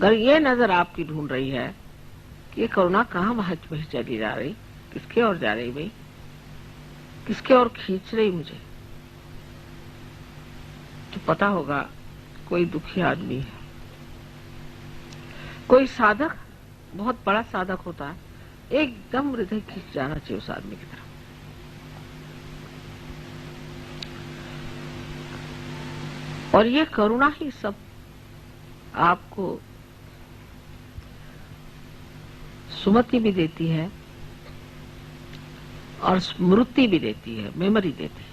अगर ये नजर आपकी ढूंढ रही है कि ये करुणा कहाँ भाग चली जा रही, किसके ओर जा रही भाई, किसके ओर खींच रही मुझे, तो पता होगा कोई दुखी आदमी है, कोई साधक, बहुत बड़ा साधक होता है, एकदम हृदय खींच जाना चाहिए उस आदमी की तरफ। और ये करुणा ही सब आपको सुमति भी देती है और स्मृति भी देती है, मेमोरी देती है।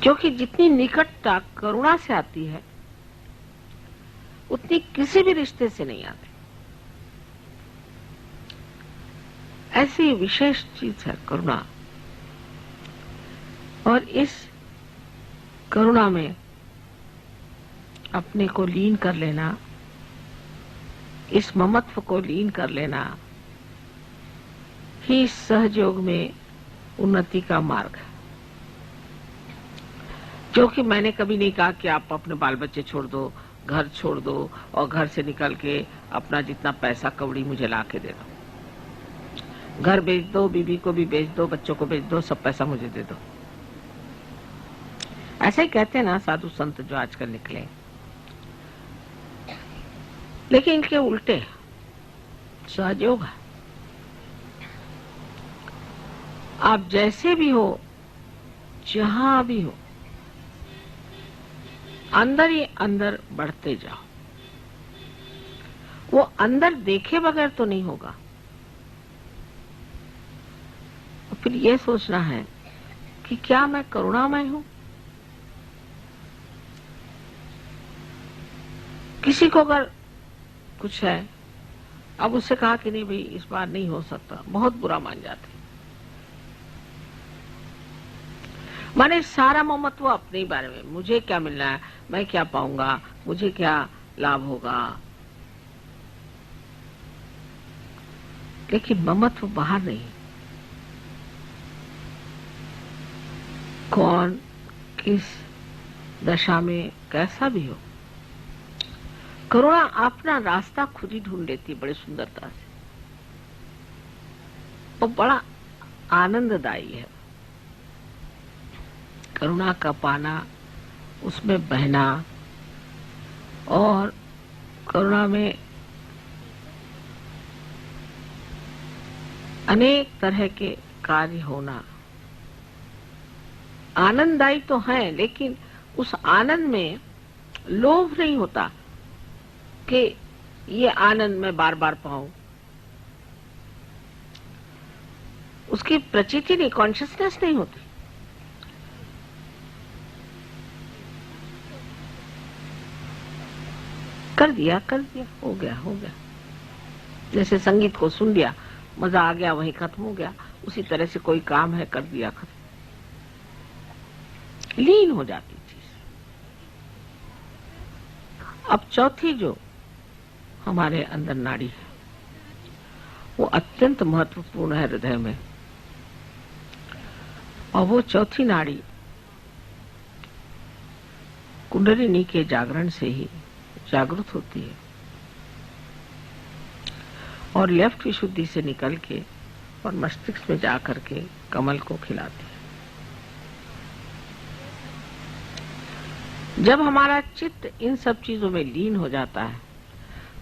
क्योंकि जितनी निकटता करुणा से आती है उतनी किसी भी रिश्ते से नहीं आती। ऐसी विशेष चीज है करुणा। और इस करुणा में अपने को लीन कर लेना, इस ममत्व को लीन कर लेना ही सहयोग में उन्नति का मार्ग है। जो कि मैंने कभी नहीं कहा कि आप अपने बाल बच्चे छोड़ दो, घर छोड़ दो और घर से निकल के अपना जितना पैसा कौड़ी मुझे ला के दे दो, घर बेच दो, बीवी को भी बेच दो, बच्चों को बेच दो, सब पैसा मुझे दे दो। ऐसे ही कहते हैं ना साधु संत जो आजकल निकले। लेकिन इनके उल्टे सहयोग है। आप जैसे भी हो, जहां भी हो, अंदर ही अंदर बढ़ते जाओ। वो अंदर देखे बगैर तो नहीं होगा। फिर ये सोचना है कि क्या मैं करुणामय हूं? किसी को अगर कुछ है, अब उससे कहा कि नहीं भाई इस बार नहीं हो सकता, बहुत बुरा मान जाते। माने सारा ममत्व अपने ही बारे में, मुझे क्या मिलना है, मैं क्या पाऊंगा, मुझे क्या लाभ होगा। लेकिन ममत्व बाहर नहीं। कौन किस दशा में कैसा भी हो, करुणा अपना रास्ता खुद ही ढूंढ लेती है बड़ी सुंदरता से। वो बड़ा आनंददायी है। करुणा का पाना, उसमें बहना और करुणा में अनेक तरह के कार्य होना आनंददायी तो है, लेकिन उस आनंद में लोभ नहीं होता कि ये आनंद मैं बार बार पाऊं। उसकी प्रचिति नहीं, कॉन्शियसनेस नहीं होती। कर दिया, हो गया, हो गया। जैसे संगीत को सुन लिया, मजा आ गया, वहीं खत्म हो गया। उसी तरह से कोई काम है, कर दिया, खत्म। लीन हो जाती चीज। अब चौथी जो हमारे अंदर नाड़ी है, वो अत्यंत महत्वपूर्ण है हृदय में। और वो चौथी नाड़ी कुंडलिनी के जागरण से ही जागृत होती है और लेफ्ट विशुद्धि से निकल के और मस्तिष्क में जाकर के कमल को खिलाती है। जब हमारा चित्त इन सब चीजों में लीन हो जाता है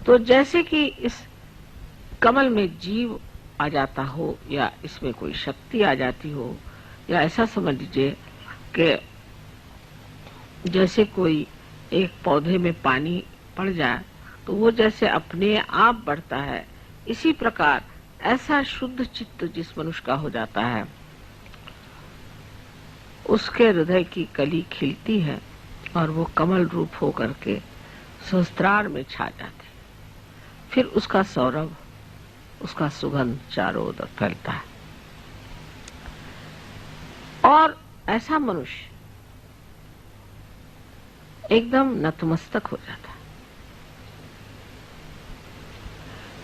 तो जैसे कि इस कमल में जीव आ जाता हो या इसमें कोई शक्ति आ जाती हो, या ऐसा समझ लीजिए कि जैसे कोई एक पौधे में पानी पड़ जाए तो वो जैसे अपने आप बढ़ता है, इसी प्रकार ऐसा शुद्ध चित्त जिस मनुष्य का हो जाता है उसके हृदय की कली खिलती है और वो कमल रूप होकर के सहस्त्रार में छा जाती है। फिर उसका सौरभ, उसका सुगंध चारों ओर फैलता है और ऐसा मनुष्य एकदम नतमस्तक हो जाता है।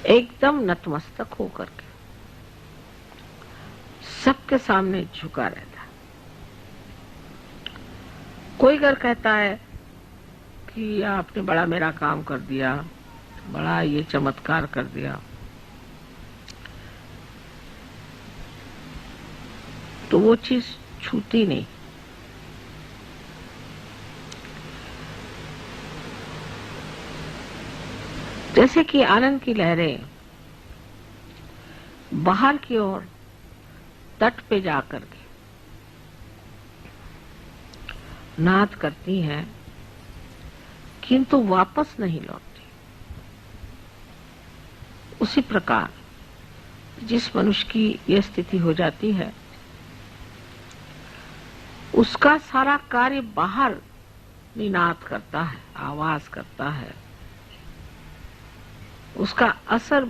एकदम नतमस्तक होकर के सबके सामने झुका रहता है। कोई अगर कहता है कि आपने बड़ा मेरा काम कर दिया, बड़ा ये चमत्कार कर दिया, तो वो चीज छूती नहीं। जैसे कि आनंद की लहरें बाहर की ओर तट पे जाकर के नाद करती हैं, किंतु वापस नहीं लौटती। उसी प्रकार जिस मनुष्य की यह स्थिति हो जाती है, उसका सारा कार्य बाहर निनाद करता है, आवाज करता है, उसका असर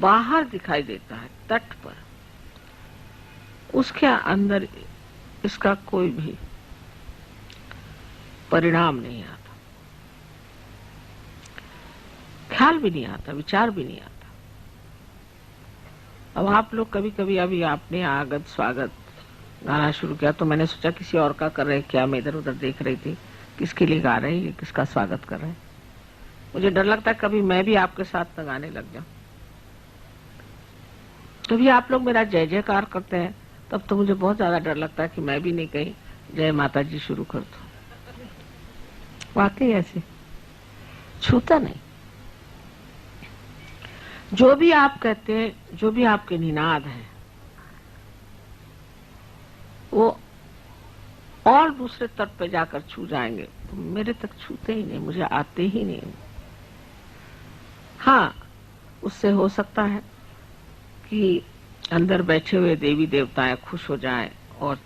बाहर दिखाई देता है तट पर। उसके अंदर इसका कोई भी परिणाम नहीं आता, ख्याल भी नहीं आता, विचार भी नहीं आता। अब आप लोग कभी कभी, अभी आपने आगत स्वागत गाना शुरू किया तो मैंने सोचा किसी और का कर रहे क्या, मैं इधर उधर देख रही थी किसके लिए गा रहे हैं, किसका स्वागत कर रहे हैं। मुझे डर लगता है कभी मैं भी आपके साथ न गाने लग जाऊं। कभी आप लोग मेरा जय जयकार करते हैं तब तो मुझे बहुत ज्यादा डर लगता है कि मैं भी नहीं कहीं जय माता जी शुरू कर दूं। वाकई ऐसे छूता नहीं। जो भी आप कहते हैं, जो भी आपके निनाद हैं, वो और दूसरे तट पे जाकर छू जाएंगे, तो मेरे तक छूते ही नहीं, मुझे आते ही नहीं। हाँ, उससे हो सकता है कि अंदर बैठे हुए देवी देवताएं खुश हो जाएं और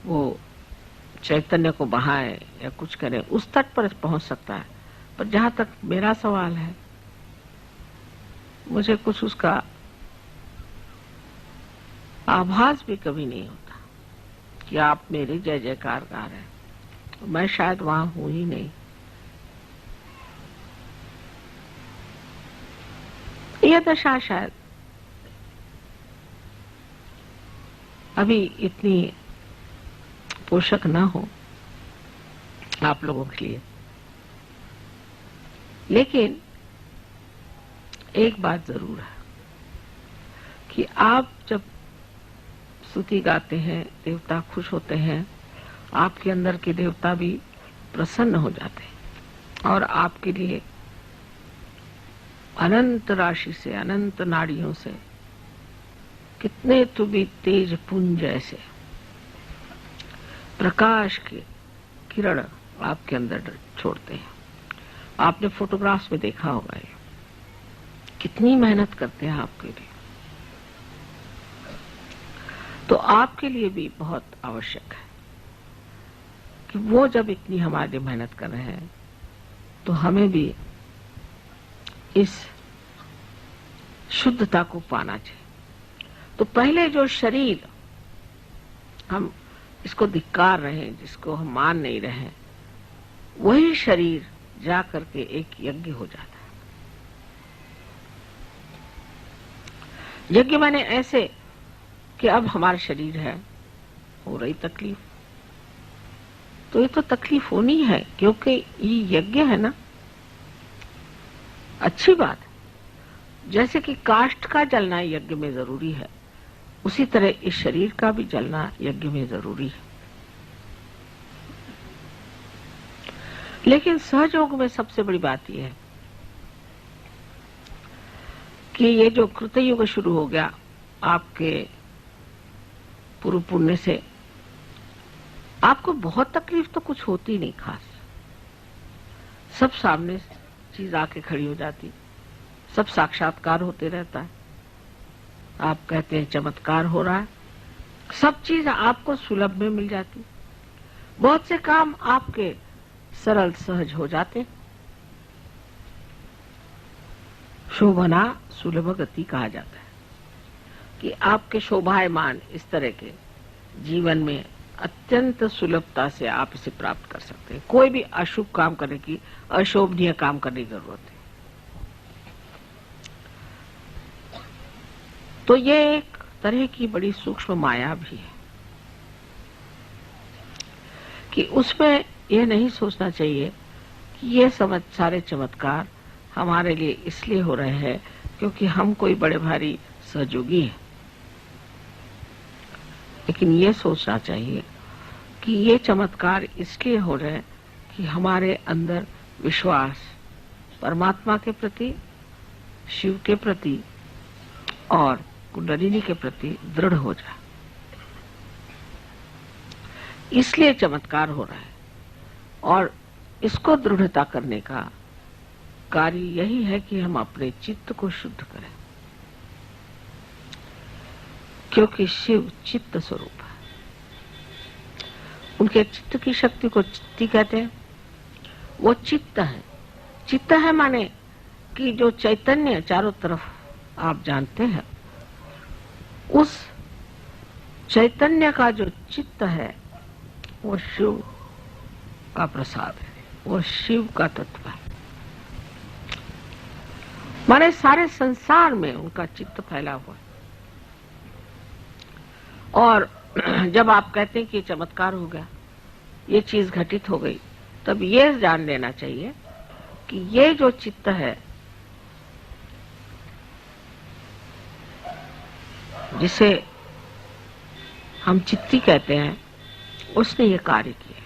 वो चैतन्य को बहाएं या कुछ करें, उस तट पर पहुंच सकता है। पर जहां तक मेरा सवाल है, मुझे कुछ उसका आभास भी कभी नहीं होता कि आप मेरे जय जयकार गा रहे हैं। मैं शायद वहां हूं ही नहीं। यह दशा शायद अभी इतनी पोषक ना हो आप लोगों के लिए। लेकिन एक बात जरूर है कि आप जब स्तुति गाते हैं, देवता खुश होते हैं, आपके अंदर के देवता भी प्रसन्न हो जाते हैं और आपके लिए अनंत राशि से, अनंत नाड़ियों से कितने तो भी तेज पुंज ऐसे प्रकाश के किरण आपके अंदर छोड़ते हैं। आपने फोटोग्राफ्स में देखा होगा ये कितनी मेहनत करते हैं आपके लिए। तो आपके लिए भी बहुत आवश्यक है कि वो जब इतनी हमारे लिए मेहनत कर रहे हैं तो हमें भी इस शुद्धता को पाना चाहिए। तो पहले जो शरीर हम इसको धिक्कार रहे हैं, जिसको हम मान नहीं रहे हैं, वही शरीर जा करके एक यज्ञ हो जाता है। यज्ञ माने ऐसे कि अब हमारा शरीर है, हो रही तकलीफ, तो ये तो तकलीफ होनी है क्योंकि ये यज्ञ है ना। अच्छी बात है, जैसे कि काष्ठ का जलना यज्ञ में जरूरी है, उसी तरह इस शरीर का भी जलना यज्ञ में जरूरी है। लेकिन सहयोग में सबसे बड़ी बात यह है कि ये जो कृतयुग शुरू हो गया आपके पूर्व पुण्य से, आपको बहुत तकलीफ तो कुछ होती नहीं खास। सब सामने चीज आके खड़ी हो जाती, सब साक्षात्कार होते रहता है। आप कहते हैं चमत्कार हो रहा है, सब चीज आपको सुलभ में मिल जाती, बहुत से काम आपके सरल सहज हो जाते। शोभना सुलभ गति कहा जाता है कि आपके शोभायमान इस तरह के जीवन में अत्यंत सुलभता से आप इसे प्राप्त कर सकते हैं। कोई भी अशुभ काम करने की, अशोभनीय काम करने की जरूरत है। तो ये एक तरह की बड़ी सूक्ष्म माया भी है कि उसमें यह नहीं सोचना चाहिए कि ये समझ सारे चमत्कार हमारे लिए इसलिए हो रहे हैं क्योंकि हम कोई बड़े भारी सहयोगी हैं। लेकिन ये सोचना चाहिए कि ये चमत्कार इसलिए हो रहे हैं कि हमारे अंदर विश्वास परमात्मा के प्रति, शिव के प्रति और कुंडलिनी के प्रति दृढ़ हो जाए, इसलिए चमत्कार हो रहा है। और इसको दृढ़ता करने का कार्य यही है कि हम अपने चित्त को शुद्ध करें, क्योंकि शिव चित्त स्वरूप है। उनके चित्त की शक्ति को चित्ती कहते हैं। वो चित्त है। चित्त है माने कि जो चैतन्य चारों तरफ आप जानते हैं, उस चैतन्य का जो चित्त है वो शिव का प्रसाद है, वो शिव का तत्व है। माने सारे संसार में उनका चित्त फैला हुआ है। और जब आप कहते हैं कि चमत्कार हो गया, ये चीज घटित हो गई, तब ये जान लेना चाहिए कि ये जो चित्त है, जिसे हम चित्ती कहते हैं, उसने ये कार्य किया।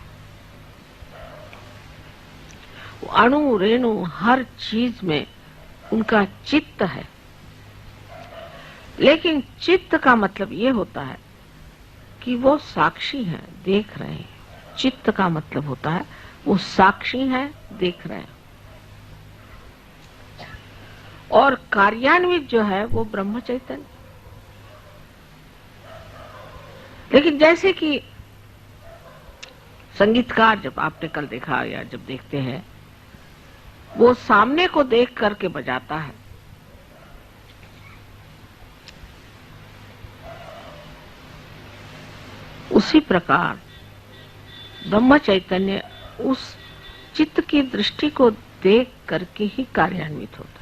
अणु रेणु हर चीज में उनका चित्त है। लेकिन चित्त का मतलब ये होता है कि वो साक्षी है, देख रहे हैं। चित्त का मतलब होता है वो साक्षी है, देख रहे हैं। और कार्यान्वित जो है वो ब्रह्म चैतन्य। लेकिन जैसे कि संगीतकार, जब आपने कल देखा या जब देखते हैं, वो सामने को देख करके बजाता है। उसी प्रकार ब्रह्म चैतन्य उस चित्त की दृष्टि को देख करके ही कार्यान्वित होता है।